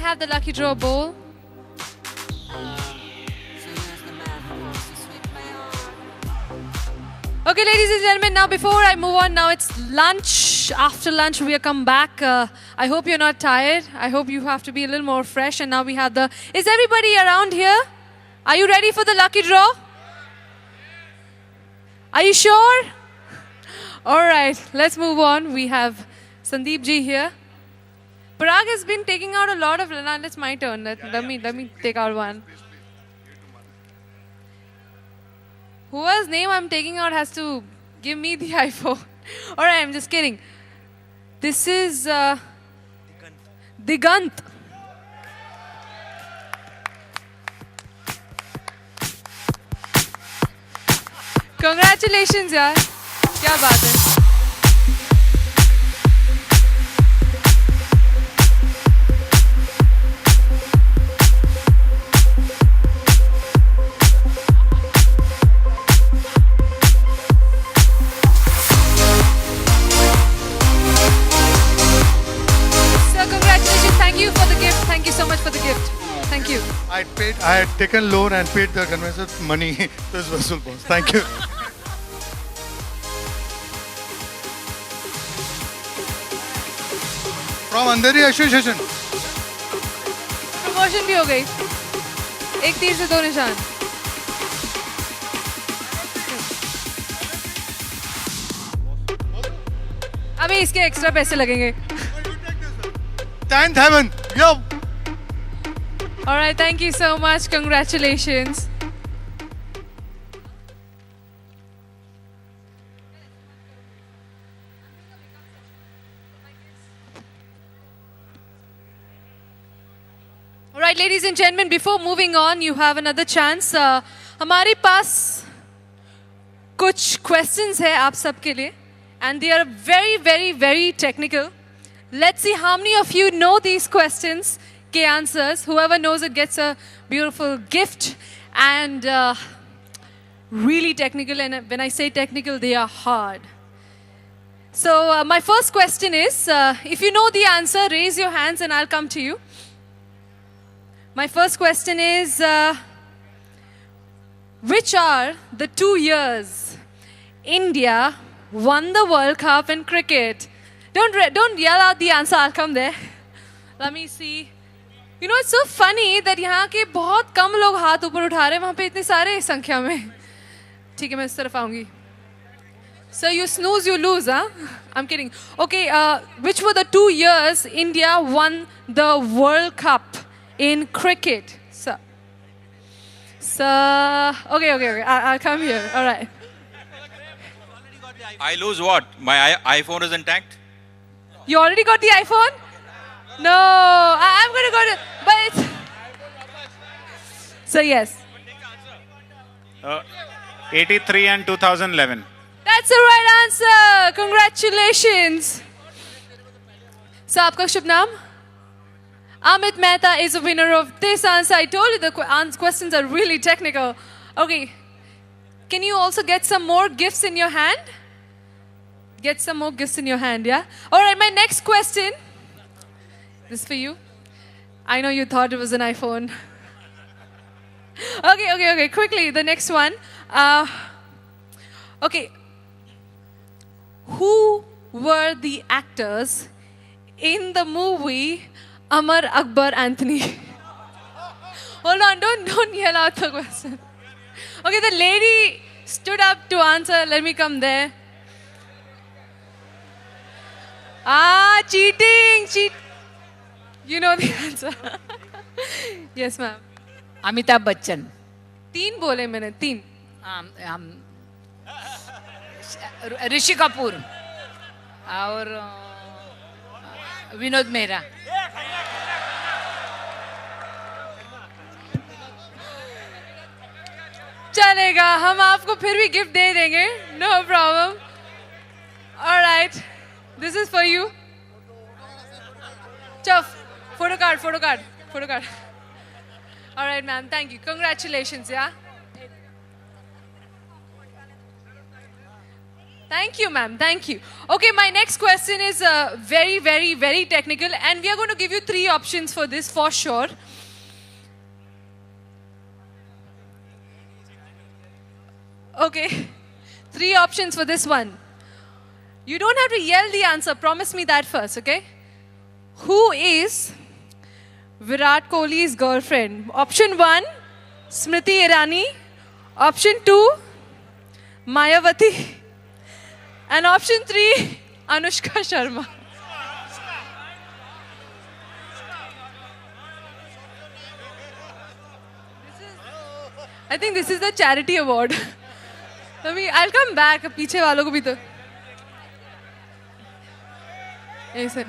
have the lucky draw bowl? Okay, ladies and gentlemen, now before I move on, now it's lunch. After lunch, we come back. I hope you're not tired. I hope you have to be a little more fresh. And now we have the... Is everybody around here? Are you ready for the lucky draw? Are you sure? All right, let's move on. We have Sandeep ji here. Parag has been taking out a lot of... Now it's my turn. Let me take out one. Whoever's name I'm taking out has to give me the iPhone. All right, I'm just kidding. This is Digant. Congratulations, yaar. क्या बात है? I had taken loan and paid the conveyancer money to his Vasul boss. Thank you. From Andheri Association. Promotion भी हो गई. एक तीर से दो निशान. अभी इसके एक्स्ट्रा पैसे लगेंगे. 10th heaven. Yo. All right, thank you so much. Congratulations. All right, ladies and gentlemen, before moving on, you have another chance. हमारे पास कुछ questions है आप सबके लिए, and they are very, very, very technical. Let's see how many of you know these questions. K answers. Whoever knows it gets a beautiful gift, and really technical. And when I say technical, they are hard. So my first question is, if you know the answer, raise your hands and I'll come to you. My first question is, which are the 2 years India won the World Cup in cricket? Don't yell out the answer. I'll come there. Let me see. You know, it's so funny that यहाँ के बहुत कम लोग हाथ ऊपर उठा रहे हैं, वहाँ पे इतने सारे संख्या में. ठीक है, मैं इस तरफ आऊँगी. So you snooze, you lose, huh? I'm kidding. Okay, which were the 2 years India won the World Cup in cricket? So okay. I'll come here. All right. I lose what? My iPhone is intact? You already got the iPhone? No, I'm going to go to... But it's... So, yes. 83 and 2011. That's the right answer. Congratulations. So, आपका शुभ नाम? Amit Mehta is a winner of this answer. I told you the questions are really technical. Okay. Can you also get some more gifts in your hand? Get some more gifts in your hand, yeah? All right, my next question... This is for you. I know you thought it was an iPhone. Okay. Quickly, the next one. Okay. Who were the actors in the movie Amar Akbar Anthony? Hold on, don't yell out the question. Okay, the lady stood up to answer. Let me come there. Cheating. You know the answer. Yes, ma'am. Amitabh Bachchan. 3 बोले मैंने 3. ऋषि कपूर और विनोद मेहरा. चलेगा, हम आपको फिर भी gift दे देंगे. No problem. All right. This is for you. Chuff. Photo card. All right, ma'am. Thank you. Congratulations, yeah? Thank you, ma'am. Thank you. Okay, my next question is very, very, very technical, and we are going to give you 3 options for this for sure. Okay, 3 options for this one. You don't have to yell the answer. Promise me that first, okay? Who is Virat Kohli's girlfriend? Option 1, Smriti Irani. Option 2, Mayawati. And option 3, Anushka Sharma. I think this is the charity award. I'll come back. पीछे वालों को भी तो. Yes, sir.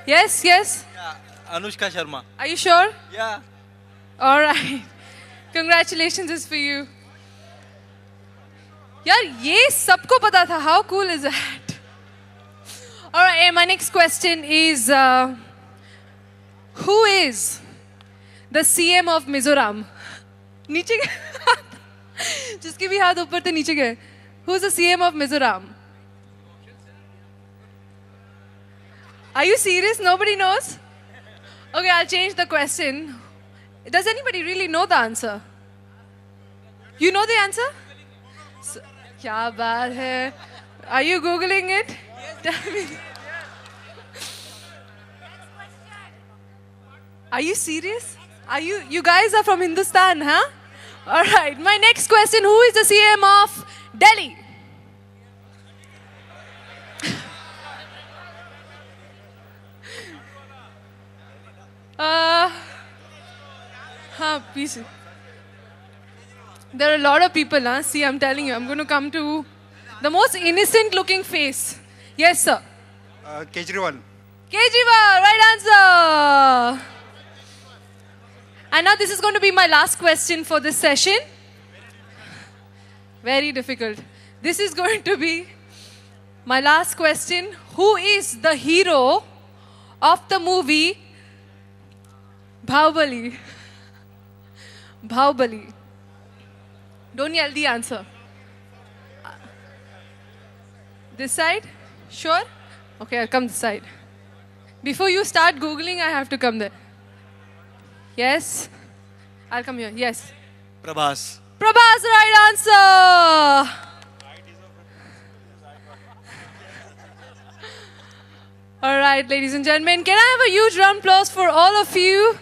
Yes, yes. Yeah, Anushka Sharma. Are you sure? Yeah. All right. Congratulations is for you. यार ये सबको पता था. How cool is that? All right. And my next question is, who is the CM of Mizoram? नीचे गए. जिसके भी हाथ ऊपर थे नीचे गए. Who's the CM of Mizoram? Are you serious? Nobody knows? Okay, I'll change the question. Does anybody really know the answer? You know the answer? क्या बात है? Are you Googling it? Tell me. Are you serious? You guys are from Hindustan, huh? All right. My next question: who is the CM of Delhi? Please. There are a lot of people, huh? See, I'm telling you, I'm going to come to the most innocent looking face. Yes, sir. Kejriwal. Kejriwal, right answer. And now this is going to be my last question for this session. Very difficult. This is going to be my last question. Who is the hero of the movie Bahubali? Bahubali. Don't yell the answer. This side? Sure? Okay, I'll come this side. Before you start Googling, I have to come there. Yes? I'll come here. Yes. Prabhas. Prabhas, right answer. All right, ladies and gentlemen, can I have a huge round of applause for all of you?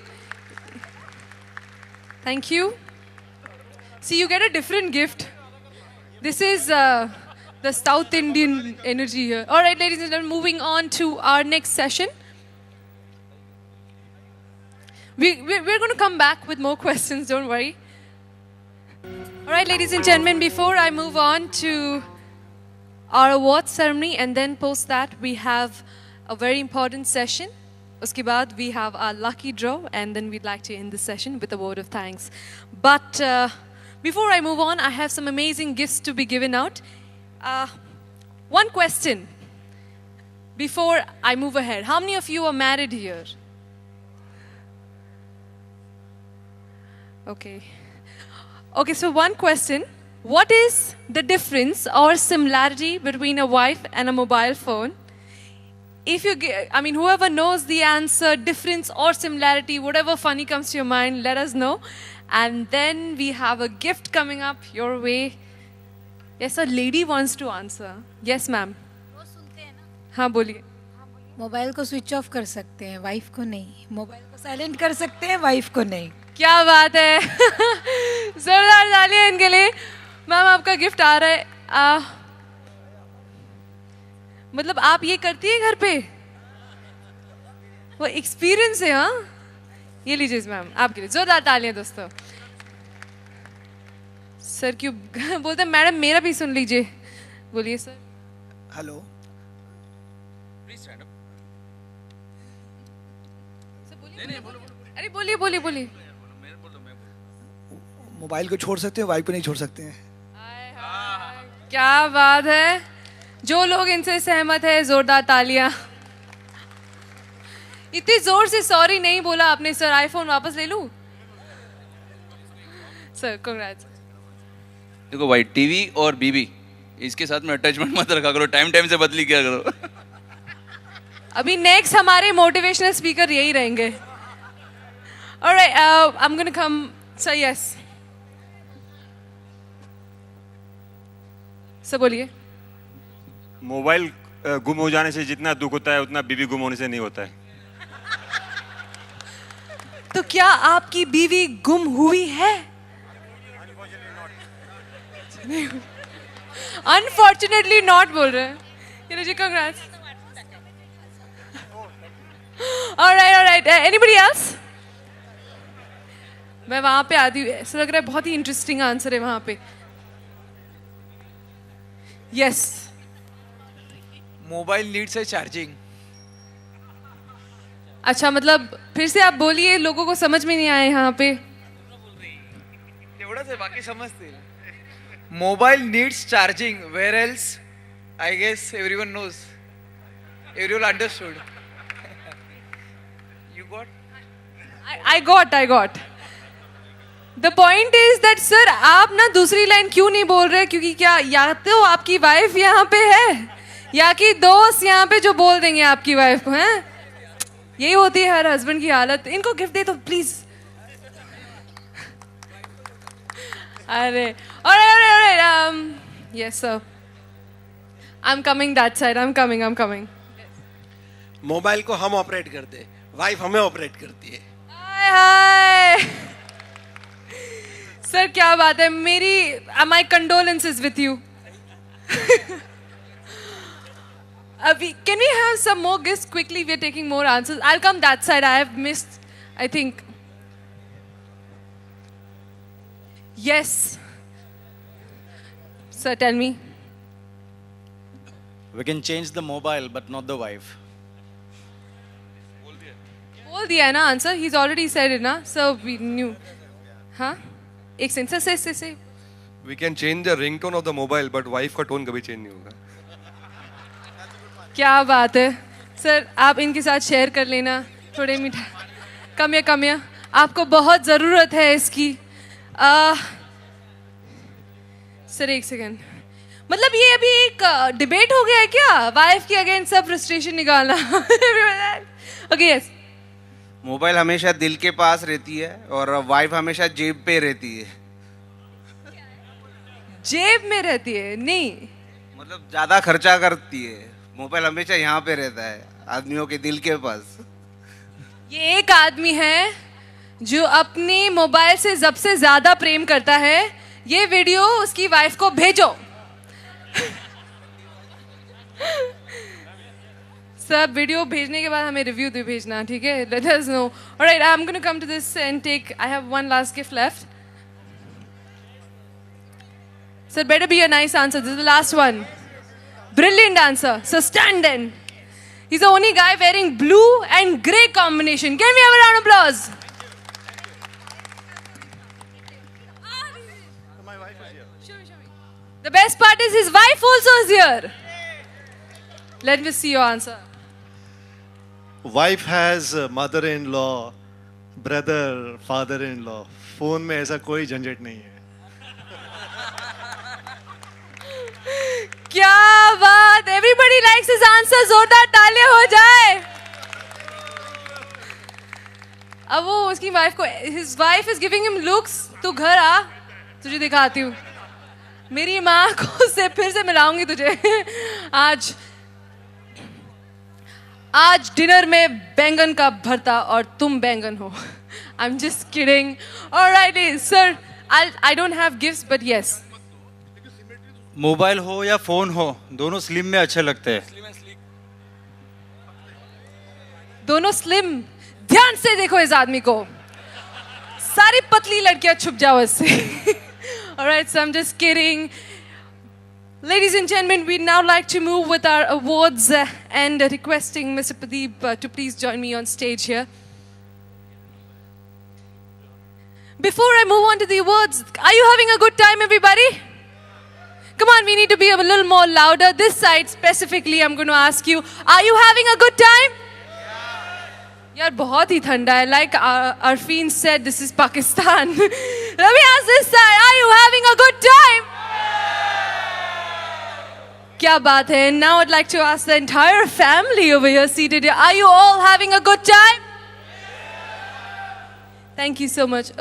Thank you. See, you get a different gift. This is the South Indian energy here. All right, ladies and gentlemen, moving on to our next session. We're going to come back with more questions, don't worry. All right, ladies and gentlemen, before I move on to our awards ceremony, and then post that, we have a very important session. Uske baad, we have our lucky draw, and then we'd like to end this session with a word of thanks. But before I move on, I have some amazing gifts to be given out. One question before I move ahead. How many of you are married here? Okay. Okay, so one question. What is the difference or similarity between a wife and a mobile phone? If you get, whoever knows the answer, difference or similarity, whatever funny comes to your mind, let us know. And then we have a gift coming up your way. Yes, a lady wants to answer. Yes, ma'am. हाँ बोलिए. Mobile को switch off कर सकते हैं, wife को नहीं. Mobile को silent कर सकते हैं, वाइफ को नहीं. क्या बात है. जोरदार तालियां इनके लिए. मैम आपका गिफ्ट आ रहा है. मतलब आप ये करती है घर पे? वो एक्सपीरियंस है. हाँ, ये लीजिए मैम आपके लिए. जोरदार तालियां दोस्तों. सर क्यों बोलते हैं मैडम मेरा भी सुन लीजिए. बोलिए सर. हेलो. अरे बोलिए बोलिए बोलिए. मोबाइल को छोड़ सकते हैं, वाइफ को नहीं छोड़ सकते हैं. क्या बात है. जो लोग इनसे सहमत है जोरदार तालियां. इतनी जोर से सॉरी नहीं बोला आपने सर. आईफोन वापस ले लूं सर. कांग्रेट्स. देखो भाई, टीवी और बीबी इसके साथ में अटैचमेंट मत रखा करो, टाइम टाइम से बदली किया करो. अभी नेक्स्ट हमारे मोटिवेशनल स्पीकर यही रहेंगे. Alright, I'm gonna come. So yes. सब बोलिए. मोबाइल गुम हो जाने से जितना दुख होता है उतना बीवी गुम होने से नहीं होता है. तो क्या आपकी बीवी गुम हुई है? अनफॉर्चुनेटली नॉट बोल रहे हैं. जी कंग्रेट्स. ऑलराइट. Anybody else? मैं वहां पे आती हूँ. ऐसा लग रहा है बहुत ही इंटरेस्टिंग आंसर है वहां पे. यस. मोबाइल नीड्स है चार्जिंग. अच्छा, मतलब फिर से आप बोलिए, लोगों को समझ में नहीं आया यहाँ पे. तेवढंच आहे, बाकी समजते. Mobile needs charging, where else I guess everyone knows, everyone understood. You got? I got. The point is that sir, आप ना दूसरी लाइन क्यों नहीं बोल रहे? क्योंकि क्या या तो आपकी वाइफ यहाँ पे है या कि दोस्त यहाँ पे जो बोल देंगे आपकी वाइफ को, हैं? यही होती है हर हस्बैंड की हालत. इनको गिफ्ट दे तो प्लीज. अरे yes sir, I'm coming that side. I'm coming. Mobile को हम ऑपरेट करते हैं, वाइफ हमें ऑपरेट करती है. हाय सर, क्या बात है. मेरी माई कंडोलेंसेस विथ यू. अभी can we have some more gifts quickly? We are taking more answers. I will come that side. I have missed, I think. Yes sir, tell me. We can change the mobile but not the wife. बोल दिया है ना answer. He's already said it ना. So we knew. हाँ, एक sense से. We can change the ringtone of the mobile, but wife का tone कभी चेंज नहीं होगा. क्या बात है सर, आप इनके साथ शेयर कर लेना थोड़े मीठा. कमिया आपको बहुत ज़रूरत है इसकी. सर एक सेकेंड, मतलब ये अभी एक डिबेट हो गया है क्या? वाइफ के अगेंस्ट सब फ्रस्ट्रेशन निकालना. Okay yes. मोबाइल हमेशा दिल के पास रहती है और वाइफ हमेशा जेब पे रहती है. जेब में रहती है? नहीं, मतलब ज्यादा खर्चा करती है. मोबाइल हमेशा यहाँ पे रहता है, आदमियों के दिल के पास. ये एक आदमी है जो अपनी मोबाइल से सबसे ज्यादा प्रेम करता है. ये वीडियो उसकी वाइफ को भेजो. सब वीडियो भेजने के बाद हमें रिव्यू दे भेजना, ठीक है? Let us know. Alright, I'm going to come to this and take. I have one last gift left. Sir, better be a nice answer. This is the last one. Brilliant answer. So stand then. He's the only guy wearing blue and grey combination. Can we have a round of applause? The best part is his wife also is here. Let me see your answer. Wife has mother-in-law, brother, father-in-law. Phone में ऐसा कोई झंझट नहीं है. क्या बात! Everybody likes his answer. जोरदार तालियां हो जाए. अब वो उसकी वाइफ को, his wife is giving him looks. तू घर आ, तुझे दिखाती हूँ. मेरी माँ को से फिर से मिलाऊंगी तुझे. आज डिनर में बैंगन का भरता और तुम बैंगन हो. I'm just kidding. Alright, sir. I don't have gifts, but yes. Mobile हो या फोन हो, दोनों स्लिम में अच्छे लगते हैं. दोनों स्लिम. ध्यान से देखो इस आदमी को. सारी पतली लड़कियां छुप जाओ इससे. Alright, so I'm just kidding. Ladies and gentlemen, we'd now like to move with our awards and requesting Mr. Pradeep to please join me on stage here. Before I move on to the awards, are you having a good time, everybody? Come on, we need to be a little more louder. This side specifically, I'm going to ask you, are you having a good time? यार बहुत ही ठंडा है. Like Arfeen said, this is Pakistan. Let me ask this side, are you having a good time? क्या बात है. Now I'd like to ask the entire family over here seated here. Are you all having a good time? Thank you so much.